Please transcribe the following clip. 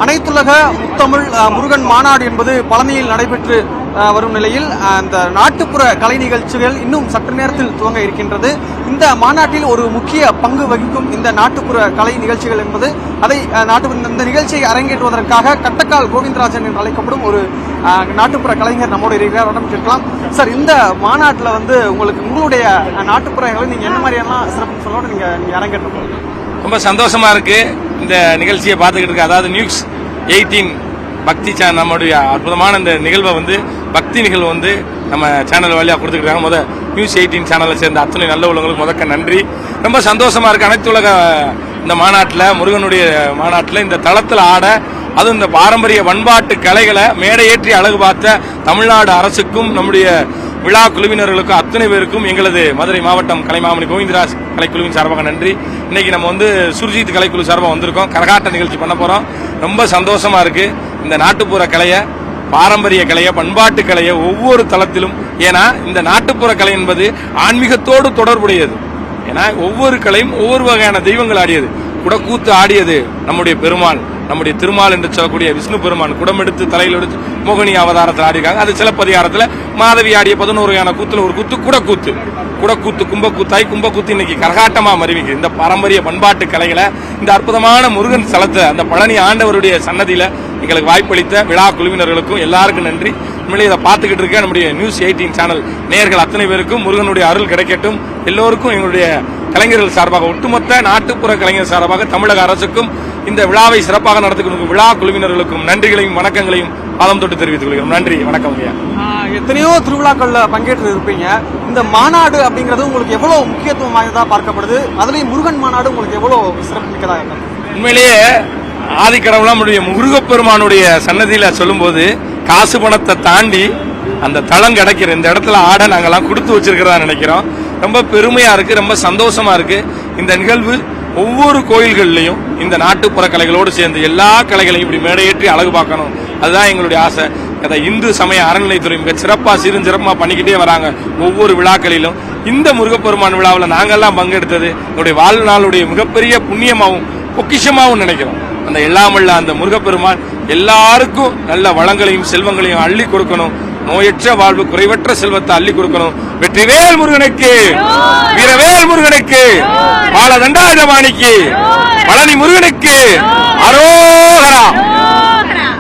அனைத்துலக முத்தமிழ் முருகன் மாநாடு என்பது பழனியில் நடைபெற்று வரும் நிலையில் அந்த நாட்டுப்புற கலை நிகழ்ச்சிகள் இன்னும் சற்று நேரத்தில் துவங்க இருக்கின்றது. இந்த மாநாட்டில் ஒரு முக்கிய பங்கு வகிக்கும் இந்த நாட்டுப்புற கலை நிகழ்ச்சிகள் என்பது அதை இந்த நிகழ்ச்சியை அரங்கேற்றுவதற்காக கட்டக்கால் கோவிந்தராஜன் என்று அழைக்கப்படும் ஒரு நாட்டுப்புற கலைஞர் நம்மோடு இருக்கிறார். கேட்கலாம் சார், இந்த மாநாட்டில் உங்களுடைய நாட்டுப்புற கலை நீங்க என்ன மாதிரியெல்லாம் சிறப்பு சொல்லோட நீங்க அரங்கேற்ற ரொம்ப சந்தோஷமா இருக்கு. இந்த நிகழ்ச்சியை பார்த்துக்கிட்டு இருக்கு. அதாவது நியூஸ் 18 பக்தி சேனல் நம்முடைய அற்புதமான இந்த நிகழ்வை பக்தி நிகழ்வு நம்ம சேனல் வழியாக கொடுத்துக்கிட்டாங்க. நியூஸ் 18 சேனலை சேர்ந்த அத்தனை நல்ல உள்ளவங்களுக்கு முதக்க நன்றி. ரொம்ப சந்தோஷமா இருக்கு. அனைத்து உலக இந்த மாநாட்டில், முருகனுடைய மாநாட்டில் இந்த தளத்தில் ஆட, அதுவும் இந்த பாரம்பரிய பண்பாட்டு கலைகளை மேடையேற்றி அழகு பார்த்த தமிழ்நாடு அரசுக்கும் நம்முடைய விழா குழுவினர்களுக்கும் அத்தனை பேருக்கும் எங்களது மதுரை மாவட்டம் கலைமாமணி கோவிந்தராஜ் கலைக்குழுவின் சார்பாக நன்றி. இன்னைக்கு நம்ம சுர்ஜித் கலைக்குழு சார்பாக வந்திருக்கோம். கரகாட்ட நிகழ்ச்சி பண்ண போறோம். ரொம்ப சந்தோஷமா இருக்கு. இந்த நாட்டுப்புற கலையை, பாரம்பரிய கலையை, பண்பாட்டு கலையை ஒவ்வொரு தளத்திலும், ஏன்னா இந்த நாட்டுப்புற கலை என்பது ஆன்மீகத்தோடு தொடர்புடையது. ஏன்னா ஒவ்வொரு கலையும் ஒவ்வொரு வகையான தெய்வங்கள் ஆடியது. குடக்கூத்து ஆடியது நம்முடைய பெருமாள், நம்முடைய திருமால் என்று சொல்லக்கூடிய விஷ்ணு பெருமான் குடம் எடுத்து தலையில் எடுத்து மோகினி அவதாரத்தில் ஆடிருக்காங்க. அது சிலப்பதிகாரத்தில் மாதவி ஆடிய 11 வகையான கூத்துல ஒரு கூத்து குடக்கூத்து, கும்பக்கூத்தாய் கும்பக்கூத்து இன்னைக்கு கரகாட்டமா மறிவிக்கு. இந்த பாரம்பரிய பண்பாட்டு கலைகளை இந்த அற்புதமான முருகன் ஸ்தலத்தை அந்த பழனி ஆண்டவருடைய சன்னதியில எங்களுக்கு வாய்ப்பளித்த விழா குழுவினர்களுக்கும் எல்லாருக்கும் நன்றி. உண்மையிலே இதை பார்த்துக்கிட்டு இருக்க நம்முடைய நியூஸ் 18 சேனல் நேயர்கள் அத்தனை பேருக்கும் முருகனுடைய அருள் கிடைக்கட்டும். எல்லோருக்கும் எங்களுடைய கலைஞர்கள் சார்பாக, ஒட்டுமொத்த நாட்டுப்புற கலைஞர் சார்பாக தமிழக அரசுக்கும் இந்த விழாவை சிறப்பாக நடத்தும் விழா குழுவினர்களுக்கும் நன்றிகளையும் வணக்கங்களையும் பாதம் தொட்டு தெரிவித்துக் கொள்கிறோம். நன்றி, வணக்கம். எத்தனையோ திருவிழாக்கள்ல பங்கேற்று இருப்பீங்க. இந்த மாநாடு அப்படிங்கிறது உங்களுக்கு எவ்வளவு முக்கியத்துவம் வாய்ந்ததா பார்க்கப்படுது? அதுலயும் முருகன் மாநாடு உங்களுக்கு எவ்வளவு சிறப்பு மிக்கதா இருக்கு? உண்மையிலேயே ஆதிக்கடவுளா நம்முடைய முருகப்பெருமானுடைய சன்னதியில சொல்லும் போது காசு பணத்தை தாண்டி அந்த தளம் கிடைக்கிற இந்த இடத்துல ஆட நாங்கெல்லாம் கொடுத்து வச்சிருக்கிறதா நினைக்கிறோம். ரொம்ப பெருமையா இருக்கு, ரொம்ப சந்தோஷமா இருக்கு. இந்த நிகழ்வு ஒவ்வொரு கோயில்கள்லையும் இந்த நாட்டுப்புற கலைகளோடு சேர்ந்து எல்லா கலைகளையும் இப்படி மேடையேற்றி அழகு பார்க்கணும். அதுதான் எங்களுடைய ஆசை. அதை இந்து சமய அறநிலைத்துறை மிக சிறப்பா சிறப்பா பண்ணிக்கிட்டே வராங்க. ஒவ்வொரு விழாக்களிலும் இந்த முருகப்பெருமான் விழாவில் நாங்கெல்லாம் பங்கெடுத்தது என்னுடைய வாழ்நாளுடைய மிகப்பெரிய புண்ணியமாகவும் பொக்கிஷமாகவும் நினைக்கிறோம். அந்த எல்லாமல்ல அந்த முருகப்பெருமான் எல்லாருக்கும் நல்ல வளங்களையும் செல்வங்களையும் அள்ளி கொடுக்கணும். நோயற்ற வாழ்வு, குறைவற்ற செல்வத்தை அள்ளி கொடுக்கணும். வெற்றிவேல் முருகனுக்கு, வீரவேல் முருகனுக்கு, பாலதண்டாயுதபாணிக்கு, பழனி முருகனுக்கு அரோகரா.